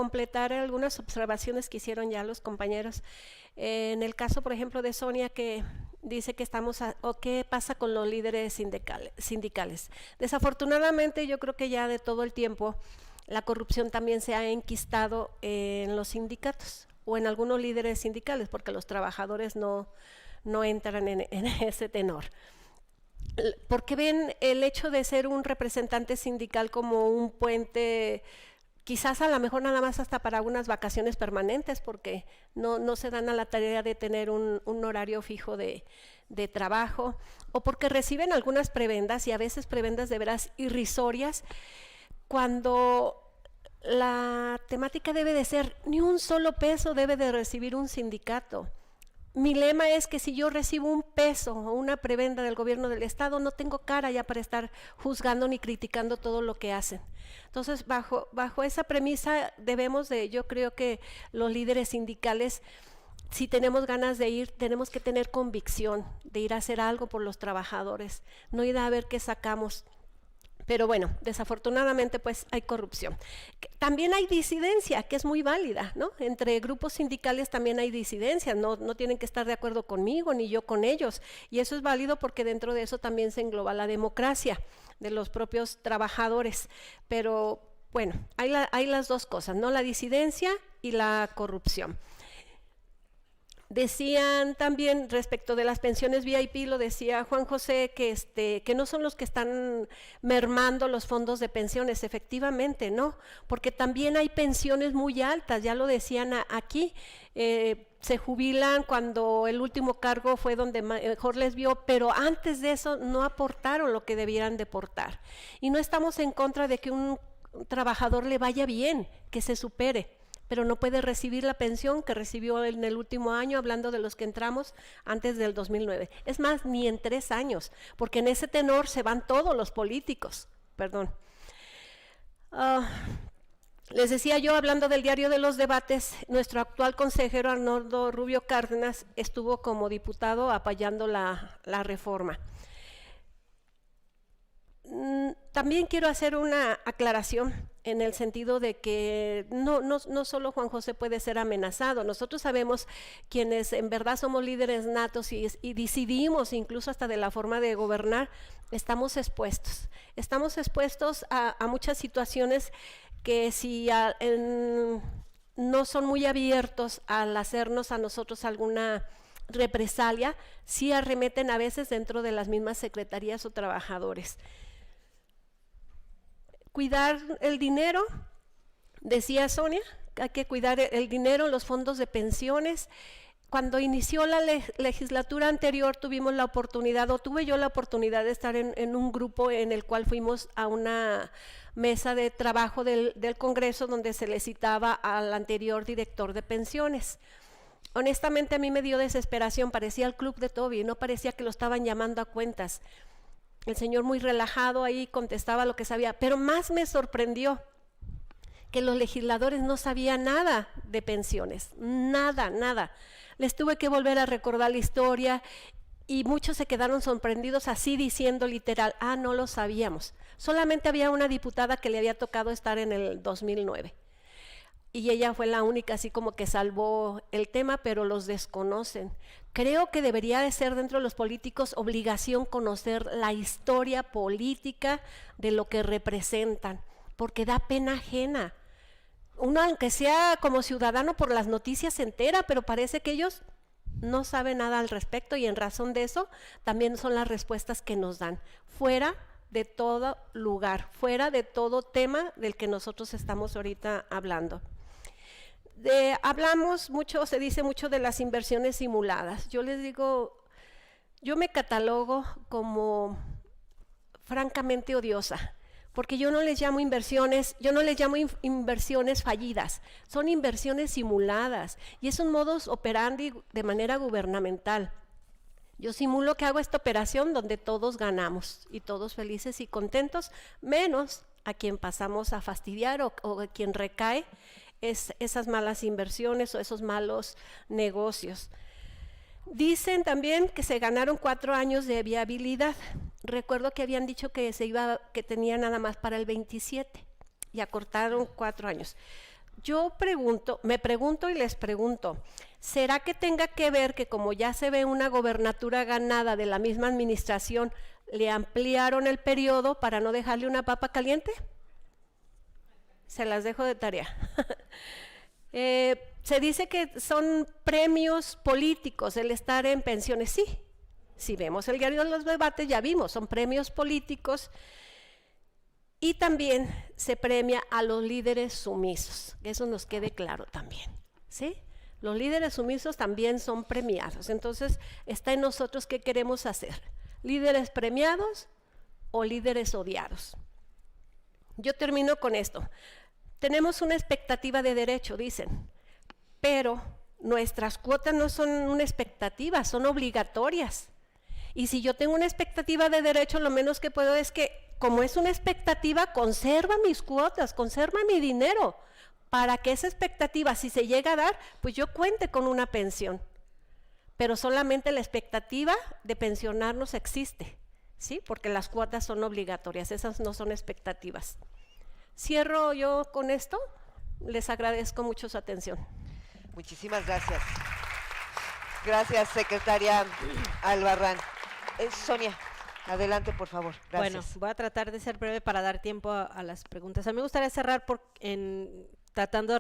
completar algunas observaciones que hicieron ya los compañeros. En el caso, por ejemplo, de Sonia, que dice que o qué pasa con los líderes sindicales. Desafortunadamente, yo creo que ya de todo el tiempo la corrupción también se ha enquistado en los sindicatos o en algunos líderes sindicales, porque los trabajadores no entran en ese tenor. Porque ven el hecho de ser un representante sindical como un puente, quizás a lo mejor nada más hasta para unas vacaciones permanentes, porque no se dan a la tarea de tener un horario fijo de trabajo, o porque reciben algunas prebendas, y a veces prebendas de veras irrisorias, cuando la temática debe de ser, ni un solo peso debe de recibir un sindicato. Mi lema es que si yo recibo un peso o una prebenda del gobierno del estado, no tengo cara ya para estar juzgando ni criticando todo lo que hacen. Entonces, bajo esa premisa yo creo que los líderes sindicales, si tenemos ganas de ir, tenemos que tener convicción de ir a hacer algo por los trabajadores, no ir a ver qué sacamos. Pero bueno, desafortunadamente pues hay corrupción. También hay disidencia, que es muy válida, ¿no? Entre grupos sindicales también hay disidencia, no tienen que estar de acuerdo conmigo ni yo con ellos. Y eso es válido porque dentro de eso también se engloba la democracia de los propios trabajadores. Pero bueno, hay las dos cosas, ¿no? La disidencia y la corrupción. Decían también respecto de las pensiones VIP, lo decía Juan José, que no son los que están mermando los fondos de pensiones, efectivamente, ¿no? Porque también hay pensiones muy altas, ya lo decían aquí, se jubilan cuando el último cargo fue donde mejor les vio, pero antes de eso no aportaron lo que debieran de aportar. Y no estamos en contra de que un trabajador le vaya bien, que se supere, pero no puede recibir la pensión que recibió en el último año, hablando de los que entramos antes del 2009. Es más, ni en 3 años, porque en ese tenor se van todos los políticos. Perdón. Les decía yo, hablando del diario de los debates, nuestro actual consejero Arnoldo Rubio Cárdenas estuvo como diputado apoyando la reforma. También quiero hacer una aclaración en el sentido de que no solo Juan José puede ser amenazado. Nosotros sabemos, quienes en verdad somos líderes natos y decidimos incluso hasta de la forma de gobernar, estamos expuestos a muchas situaciones que si no son muy abiertos al hacernos a nosotros alguna represalia, sí arremeten a veces dentro de las mismas secretarías o trabajadores. Cuidar el dinero, decía Sonia, hay que cuidar el dinero, los fondos de pensiones. Cuando inició la legislatura anterior tuvimos la oportunidad, o tuve yo la oportunidad de estar en un grupo en el cual fuimos a una mesa de trabajo del Congreso donde se le citaba al anterior director de pensiones. Honestamente a mí me dio desesperación, parecía el club de Toby, no parecía que lo estaban llamando a cuentas. El señor muy relajado ahí contestaba lo que sabía, pero más me sorprendió que los legisladores no sabían nada de pensiones, nada. Les tuve que volver a recordar la historia y muchos se quedaron sorprendidos así diciendo literal, no lo sabíamos. Solamente había una diputada que le había tocado estar en el 2009. Y ella fue la única así como que salvó el tema, pero los desconocen. Creo que debería de ser dentro de los políticos obligación conocer la historia política de lo que representan, porque da pena ajena. Uno, aunque sea como ciudadano por las noticias, se entera, pero parece que ellos no saben nada al respecto, y en razón de eso también son las respuestas que nos dan, fuera de todo lugar, fuera de todo tema del que nosotros estamos ahorita hablando. Hablamos mucho, se dice mucho de las inversiones simuladas. Yo les digo, yo me catalogo como francamente odiosa, porque yo no les llamo inversiones, inversiones fallidas, son inversiones simuladas, y es un modus operandi de manera gubernamental. Yo simulo que hago esta operación donde todos ganamos y todos felices y contentos, menos a quien pasamos a fastidiar o a quien recae esas malas inversiones o esos malos negocios. Dicen también que se ganaron 4 años de viabilidad. Recuerdo que habían dicho que tenía nada más para el 27 y acortaron 4 años. Yo me pregunto y les pregunto, ¿será que tenga que ver que como ya se ve una gobernatura ganada de la misma administración, le ampliaron el periodo para no dejarle una papa caliente? Se las dejo de tarea. Se dice que son premios políticos el estar en pensiones. Sí, si vemos el diario de los debates ya vimos, son premios políticos. Y también se premia a los líderes sumisos, que eso nos quede claro también, ¿sí? Los líderes sumisos también son premiados, entonces está en nosotros qué queremos hacer, líderes premiados o líderes odiados. Yo termino con esto. Tenemos una expectativa de derecho, dicen, pero nuestras cuotas no son una expectativa, son obligatorias. Y si yo tengo una expectativa de derecho, lo menos que puedo es que, como es una expectativa, conserva mis cuotas, conserva mi dinero, para que esa expectativa, si se llega a dar, pues yo cuente con una pensión. Pero solamente la expectativa de pensionarnos existe, ¿sí? Porque las cuotas son obligatorias, esas no son expectativas. Cierro yo con esto, les agradezco mucho su atención. Muchísimas gracias. Gracias, secretaria Albarrán. Sonia, adelante, por favor. Gracias. Bueno, voy a tratar de ser breve para dar tiempo a las preguntas. A mí me gustaría cerrar tratando de